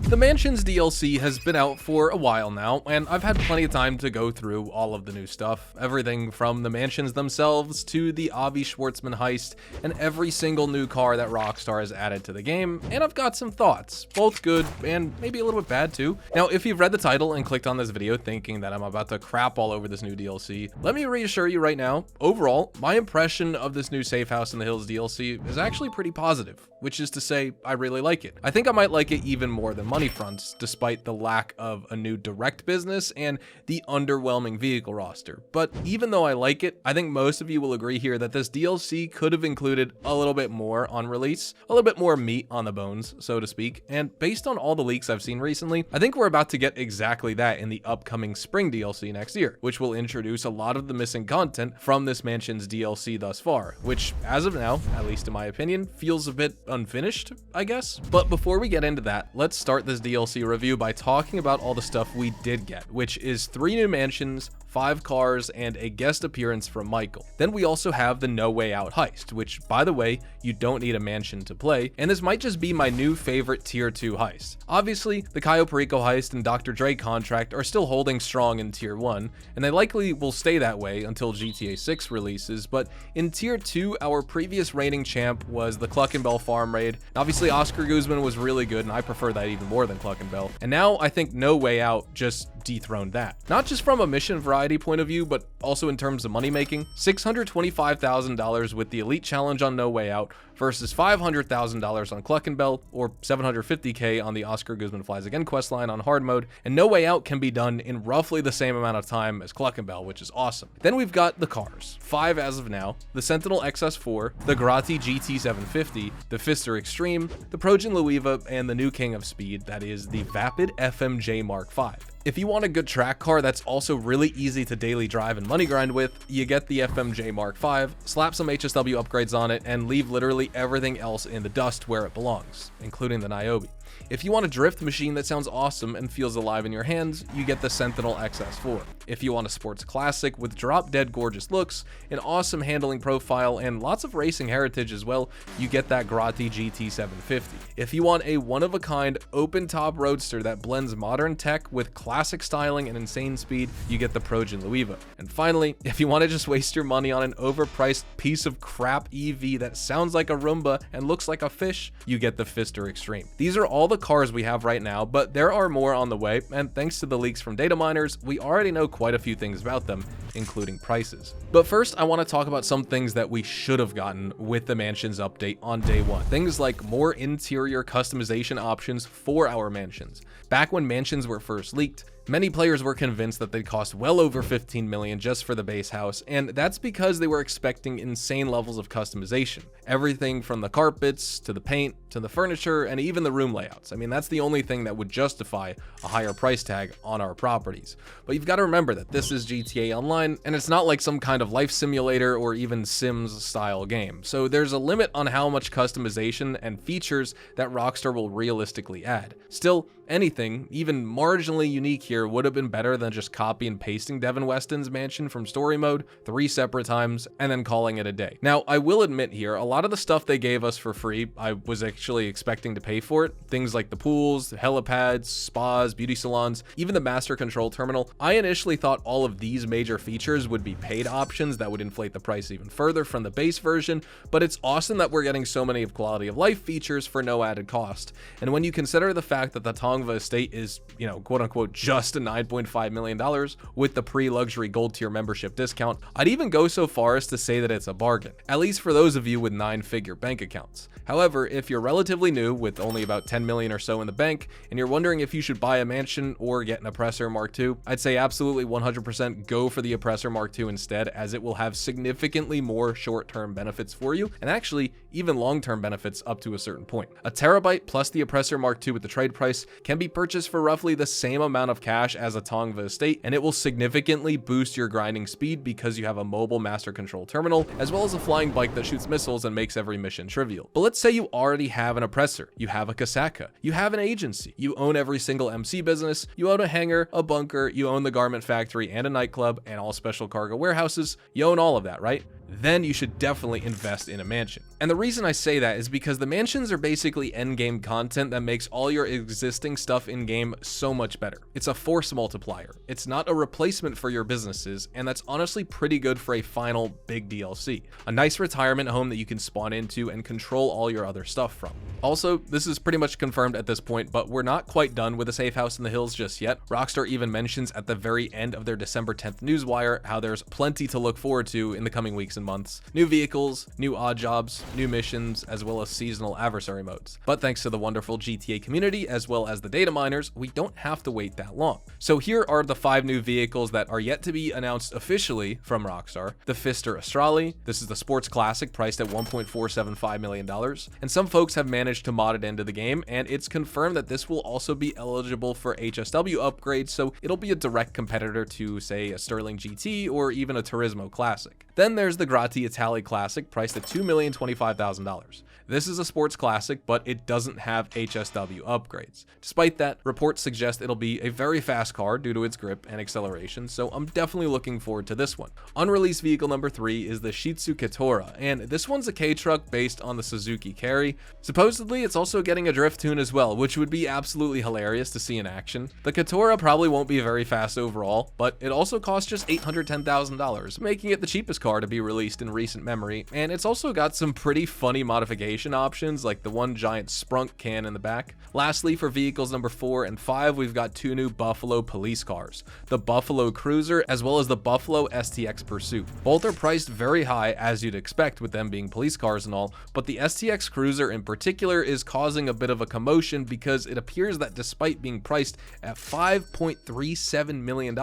The Mansions DLC has been out for a while now, and I've had plenty of time to go through all of the new stuff, everything from the mansions themselves to the Avi Schwartzman heist, and every single new car that Rockstar has added to the game, and I've got some thoughts, both good and maybe a little bit bad too. Now, if you've read the title and clicked on this video thinking that I'm about to crap all over this new DLC, let me reassure you right now, overall, my impression of this new Safe House in the Hills DLC is actually pretty positive, which is to say, I really like it. I think I might like it even more than Money Fronts, despite the lack of a new direct business and the underwhelming vehicle roster. But even though I like it, I think most of you will agree here that this DLC could have included a little bit more on release, a little bit more meat on the bones, so to speak. And based on all the leaks I've seen recently, I think we're about to get exactly that in the upcoming spring DLC next year, which will introduce a lot of the missing content from this Mansions DLC thus far, which as of now, at least in my opinion, feels a bit unfinished, I guess. But before we get into that, let's start this DLC review by talking about all the stuff we did get, which is 3 new mansions, 5 cars, and a guest appearance from Michael. Then we also have the No Way Out heist, which, by the way, you don't need a mansion to play, and this might just be my new favorite tier 2 heist. Obviously, the Cayo Perico heist and Dr. Dre contract are still holding strong in tier 1, and they likely will stay that way until GTA 6 releases, but in tier 2, our previous reigning champ was the Cluck and Bell farm raid. Obviously, Oscar Guzman was really good, and I prefer that even more than Cluck and Bell, and now I think No Way Out just dethroned that. Not just from a mission variety point of view, but also in terms of money making. $625,000 with the Elite Challenge on No Way Out versus $500,000 on Cluck and Bell, or $750K on the Oscar Guzman Flies Again questline on hard mode, and No Way Out can be done in roughly the same amount of time as Cluck and Bell, which is awesome. Then we've got the cars, 5 as of now: the Sentinel XS4, the Grotti GT750, the Fister Extreme, the Progen Luiva, and the new king of speed, that is the Vapid FMJ Mark V. If you want a good track car that's also really easy to daily drive and money grind with, you get the FMJ Mark V, slap some HSW upgrades on it, and leave literally everything else in the dust where it belongs, including the Niobe. If you want a drift machine that sounds awesome and feels alive in your hands, you get the Sentinel XS4. If you want a sports classic with drop-dead gorgeous looks, an awesome handling profile, and lots of racing heritage as well, you get that Grotti GT750. If you want a one-of-a-kind open-top roadster that blends modern tech with classic styling and insane speed, you get the Progen Luiva. And finally, if you want to just waste your money on an overpriced piece of crap EV that sounds like a Roomba and looks like a fish, you get the Fister Extreme. These are all the cars we have right now, but there are more on the way, and thanks to the leaks from data miners, we already know quite a few things about them, including prices. But first, I want to talk about some things that we should have gotten with the Mansions update on day 1. Things like more interior customization options for our mansions. Back when mansions were first leaked, many players were convinced that they'd cost well over $15 million just for the base house, and that's because they were expecting insane levels of customization. Everything from the carpets, to the paint, to the furniture, and even the room layouts. I mean, that's the only thing that would justify a higher price tag on our properties. But you've got to remember that this is GTA Online, and it's not like some kind of life simulator or even Sims style game. So there's a limit on how much customization and features that Rockstar will realistically add. Still, anything, even marginally unique here, would have been better than just copy and pasting Devin Weston's mansion from story mode 3 separate times and then calling it a day. Now, I will admit here, a lot of the stuff they gave us for free, I was actually expecting to pay for it. Things like the pools, the helipads, spas, beauty salons, even the master control terminal. I initially thought all of these major features would be paid options that would inflate the price even further from the base version, but it's awesome that we're getting so many of quality of life features for no added cost. And when you consider the fact that the Tongva estate is, quote unquote, just a $9.5 million with the pre-luxury gold tier membership discount, I'd even go so far as to say that it's a bargain, at least for those of you with 9-figure bank accounts. However, if you're relatively new with only about 10 million or so in the bank, and you're wondering if you should buy a mansion or get an Oppressor Mark II, I'd say absolutely 100% go for the Oppressor Mark II instead, as it will have significantly more short-term benefits for you, and actually even long-term benefits up to a certain point. A terabyte plus the Oppressor Mark II with the trade price can be purchased for roughly the same amount of cash as a Tongva estate, and it will significantly boost your grinding speed because you have a mobile master control terminal, as well as a flying bike that shoots missiles and makes every mission trivial. But let's say you already have an Oppressor, you have a Kasaka, you have an agency, you own every single MC business, you own a hangar, a bunker, you own the garment factory and a nightclub and all special cargo warehouses, you own all of that, right? Then you should definitely invest in a mansion. And the reason I say that is because the mansions are basically endgame content that makes all your existing stuff in-game so much better. It's a force multiplier. It's not a replacement for your businesses, and that's honestly pretty good for a final big DLC. A nice retirement home that you can spawn into and control all your other stuff from. Also, this is pretty much confirmed at this point, but we're not quite done with the safe house in the hills just yet. Rockstar even mentions at the very end of their December 10th newswire how there's plenty to look forward to in the coming weeks and months. New vehicles, new odd jobs, new missions, as well as seasonal adversary modes. But thanks to the wonderful GTA community, as well as the data miners, we don't have to wait that long. So here are the 5 new vehicles that are yet to be announced officially from Rockstar. The Fister Astrali. This is the sports classic priced at $1.475 million. And some folks have managed to mod it into the game, and it's confirmed that this will also be eligible for HSW upgrades, so it'll be a direct competitor to, say, a Sterling GT or even a Turismo Classic. Then there's the Grotti Italy Classic priced at $2,025,000. This is a sports classic, but it doesn't have HSW upgrades. Despite that, reports suggest it'll be a very fast car due to its grip and acceleration, so I'm definitely looking forward to this one. Unreleased vehicle number 3 is the Shitsu Katora, and this one's a K-truck based on the Suzuki Carry. Supposedly, it's also getting a drift tune as well, which would be absolutely hilarious to see in action. The Katora probably won't be very fast overall, but it also costs just $810,000, making it the cheapest car to be released in recent memory, and it's also got some pretty funny modifications options like the one giant sprunk can in the back. Lastly, for vehicles number 4 and 5, we've got 2 new Buffalo police cars, the Buffalo Cruiser as well as the Buffalo STX Pursuit. Both are priced very high, as you'd expect with them being police cars and all, but the STX Cruiser in particular is causing a bit of a commotion because it appears that despite being priced at $5.37 million,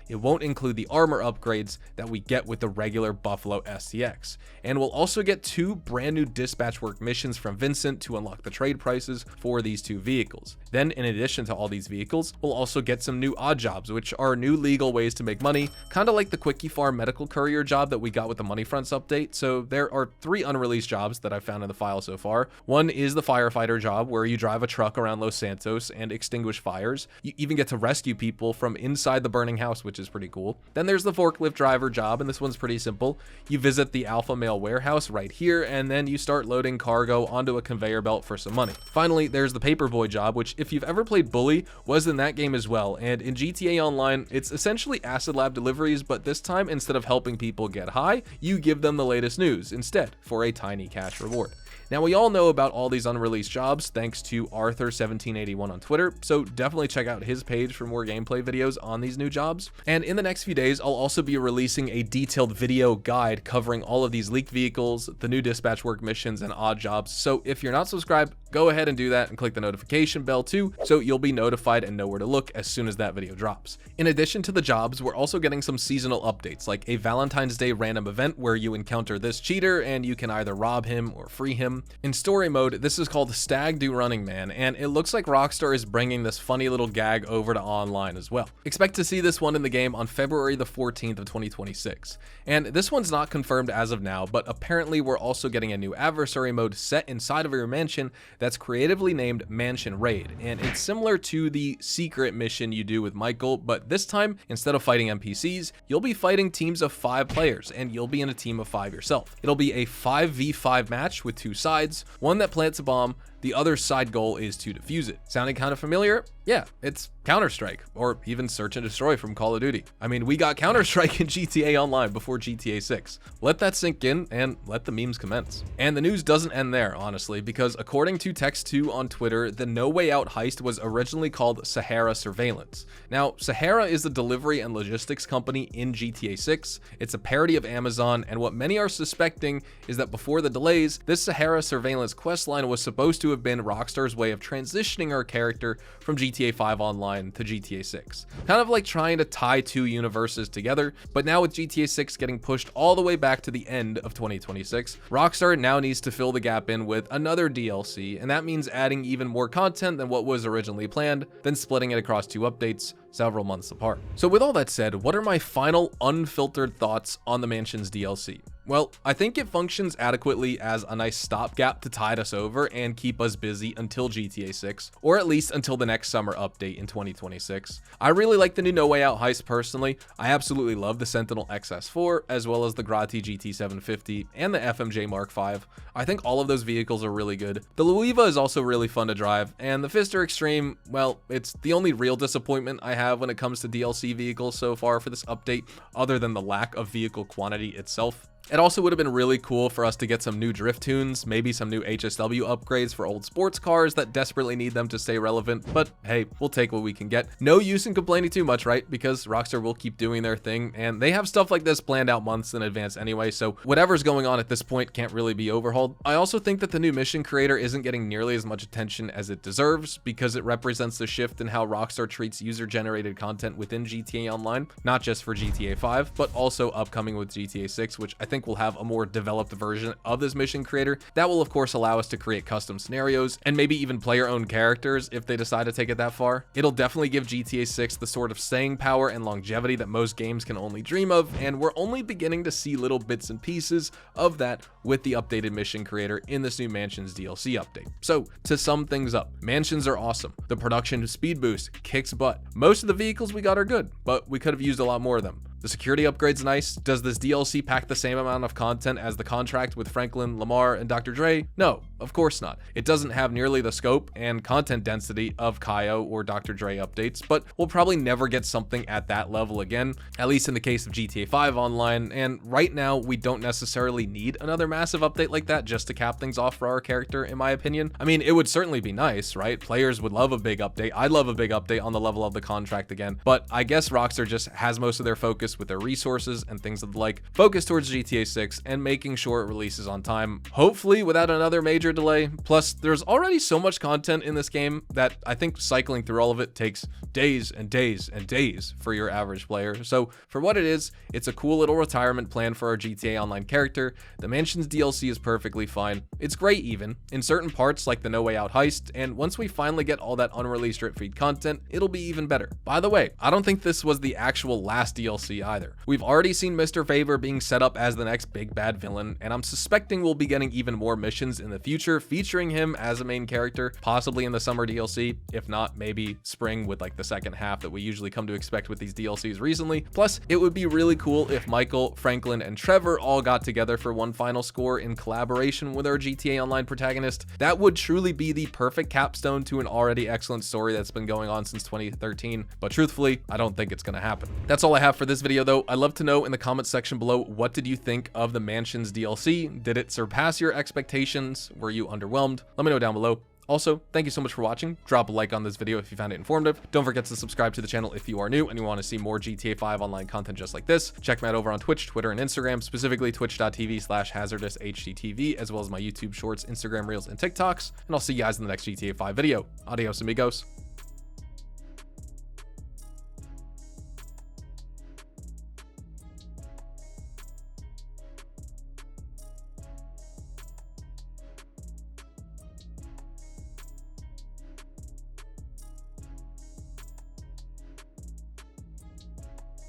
it won't include the armor upgrades that we get with the regular Buffalo STX. And we'll also get 2 brand new dispatch work missions from Vincent to unlock the trade prices for these 2 vehicles. Then, in addition to all these vehicles, we'll also get some new odd jobs, which are new legal ways to make money, kind of like the Quickie Farm medical courier job that we got with the Money Fronts update. So there are 3 unreleased jobs that I've found in the file so far. One is the firefighter job, where you drive a truck around Los Santos and extinguish fires. You even get to rescue people from inside the burning house, which is pretty cool. Then there's the forklift driver job, and this one's pretty simple. You visit the Alpha Male warehouse right here, and then you start loading cargo onto a conveyor belt for some money. Finally, there's the paperboy job, which if you've ever played Bully, was in that game as well, and in GTA Online, it's essentially acid lab deliveries, but this time, instead of helping people get high, you give them the latest news instead for a tiny cash reward. Now, we all know about all these unreleased jobs thanks to Arthur1781 on Twitter, so definitely check out his page for more gameplay videos on these new jobs. And in the next few days, I'll also be releasing a detailed video guide covering all of these leaked vehicles, the new dispatch work missions, and odd jobs. So if you're not subscribed, go ahead and do that and click the notification bell too, so you'll be notified and know where to look as soon as that video drops. In addition to the jobs, we're also getting some seasonal updates, like a Valentine's Day random event where you encounter this cheater and you can either rob him or free him. In story mode, this is called Stag Do Running Man, and it looks like Rockstar is bringing this funny little gag over to online as well. Expect to see this one in the game on February the 14th of 2026. And this one's not confirmed as of now, but apparently we're also getting a new adversary mode set inside of your mansion that's creatively named Mansion Raid, and it's similar to the secret mission you do with Michael, but this time, instead of fighting NPCs, you'll be fighting teams of 5 players, and you'll be in a team of 5 yourself. It'll be a 5v5 match with 2 sides, one that plants a bomb, the other side goal is to defuse it. Sounding kind of familiar? Yeah, it's Counter-Strike, or even Search and Destroy from Call of Duty. I mean, we got Counter-Strike in GTA Online before GTA 6. Let that sink in and let the memes commence. And the news doesn't end there, honestly, because according to Text2 on Twitter, the No Way Out heist was originally called Sahara Surveillance. Now, Sahara is the delivery and logistics company in GTA 6. It's a parody of Amazon, and what many are suspecting is that before the delays, this Sahara Surveillance questline was supposed to have been Rockstar's way of transitioning our character from GTA 5 Online to GTA 6. Kind of like trying to tie 2 universes together, but now with GTA 6 getting pushed all the way back to the end of 2026, Rockstar now needs to fill the gap in with another DLC, and that means adding even more content than what was originally planned, then splitting it across 2 updates several months apart. So with all that said, what are my final unfiltered thoughts on the Mansions DLC? Well, I think it functions adequately as a nice stopgap to tide us over and keep us busy until GTA 6, or at least until the next summer update in 2026. I really like the new No Way Out heist personally. I absolutely love the Sentinel XS4, as well as the Grotti GT750 and the FMJ Mark V. I think all of those vehicles are really good. The Luiva is also really fun to drive, and the Fister Extreme, well, it's the only real disappointment I have when it comes to DLC vehicles so far for this update, other than the lack of vehicle quantity itself. It also would have been really cool for us to get some new drift tunes, maybe some new HSW upgrades for old sports cars that desperately need them to stay relevant, but hey, we'll take what we can get. No use in complaining too much, right? Because Rockstar will keep doing their thing, and they have stuff like this planned out months in advance anyway, so whatever's going on at this point can't really be overhauled. I also think that the new mission creator isn't getting nearly as much attention as it deserves, because it represents the shift in how Rockstar treats user-generated content within GTA Online, not just for GTA 5, but also upcoming with GTA 6, which I think we'll have a more developed version of this mission creator that will of course allow us to create custom scenarios and maybe even player-owned characters if they decide to take it that far. It'll definitely give GTA 6 the sort of staying power and longevity that most games can only dream of, and we're only beginning to see little bits and pieces of that with the updated mission creator in this new Mansions DLC update. So to sum things up, Mansions are awesome. The production speed boost kicks butt. Most of the vehicles we got are good, but we could have used a lot more of them. The security upgrade's nice. Does this DLC pack the same amount of content as the contract with Franklin, Lamar, and Dr. Dre? No, of course not. It doesn't have nearly the scope and content density of Kaio or Dr. Dre updates, but we'll probably never get something at that level again, at least in the case of GTA 5 Online, and right now we don't necessarily need another massive update like that just to cap things off for our character, in my opinion. I mean, it would certainly be nice, right? Players would love a big update. I'd love a big update on the level of the contract again, but I guess Rockstar just has most of their focus with their resources and things of the like focused towards GTA 6 and making sure it releases on time, hopefully without another major delay. Plus, there's already so much content in this game that I think cycling through all of it takes days and days and days for your average player. So for what it is, it's a cool little retirement plan for our GTA Online character. The Mansions DLC is perfectly fine. It's great even in certain parts like the No Way Out heist, and once we finally get all that unreleased Dripfeed content, it'll be even better. By the way, I don't think this was the actual last DLC either. We've already seen Mr. Favor being set up as the next big bad villain, and I'm suspecting we'll be getting even more missions in the future featuring him as a main character, possibly in the summer DLC, if not maybe spring with like the second half that we usually come to expect with these DLCs recently. Plus, it would be really cool if Michael, Franklin, and Trevor all got together for one final score in collaboration with our GTA Online protagonist. That would truly be the perfect capstone to an already excellent story that's been going on since 2013, but truthfully, I don't think it's gonna happen. That's all I have for this video though. I'd love to know in the comments section below, what did you think of the Mansions DLC? Did it surpass your expectations? Were you underwhelmed? Let me know down below. Also, thank you so much for watching. Drop a like on this video if you found it informative. Don't forget to subscribe to the channel if you are new and you want to see more GTA 5 online content just like this. Check me out over on Twitch, Twitter, and Instagram, specifically twitch.tv/hazardoushtv, as well as my YouTube shorts, Instagram Reels, and TikToks. And I'll see you guys in the next GTA 5 video. Adios, amigos.